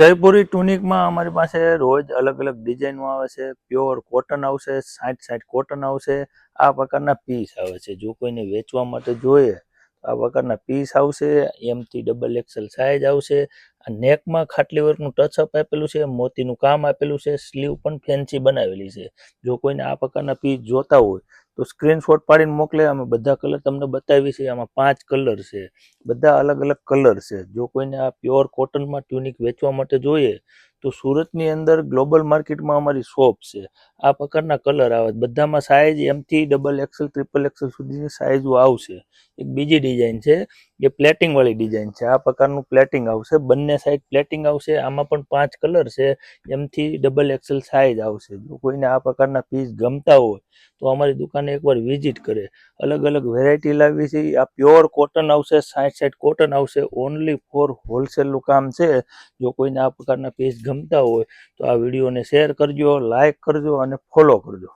જયપુરી ટુનિકમાં અમારી પાસે રોજ અલગ અલગ ડિઝાઇનો આવે છે. પ્યોર કોટન આવશે, 60 કોટન આવશે. આ પ્રકારના પીસ આવે છે. જો કોઈને વેચવા માટે જોઈએ તો આ પ્રકારના પીસ આવશે. એમથી XXL સાઇઝ આવશે. આ નેકમાં ખાટલી વર્કનું ટચઅપ આપેલું છે, મોતીનું કામ આપેલું છે, સ્લીવ પણ ફેન્સી બનાવેલી છે. જો કોઈને આ પ્રકારના પીસ જોતા હોય તો સ્ક્રીનશોટ પાડીને મોકલે. અમે બધા કલર તમને બતાવી છે. આમાં 5 કલર છે, બધા અલગ અલગ કલર છે. જો કોઈને આ પ્યોર કોટનમાં ટ્યુનિક વેચવા માટે જોઈએ તો સુરતની અંદર ગ્લોબલ માર્કેટમાં અમારી શોપ છે. આ પ્રકારના કલર આવે, બધામાં સાઇઝ એમથી XXL સુધીની સાઇઝો આવશે. એક બીજી ડિઝાઇન છે એ પ્લેટિંગ વાળી ડિઝાઇન છે. આ પ્રકારનું પ્લેટિંગ આવશે, બંને સાઈડ પ્લેટિંગ આવશે. આમાં પણ 5 કલર છે, એમથી XXL સાઇઝ આવશે. જો કોઈને આ પ્રકારના પીસ ગમતા હોય તો અમારી દુકાને એકવાર વિઝિટ કરે. અલગ અલગ વેરાયટી લાવી છે. આ પ્યોર કોટન આવશે, 60 કોટન આવશે. ઓનલી ફોર હોલસેલનું કામ છે. જો કોઈને આ પ્રકારના પીસ ગમતા હોય તો આ વિડીયોને શેર કરજો, લાઈક કરજો અને ફોલો કરજો.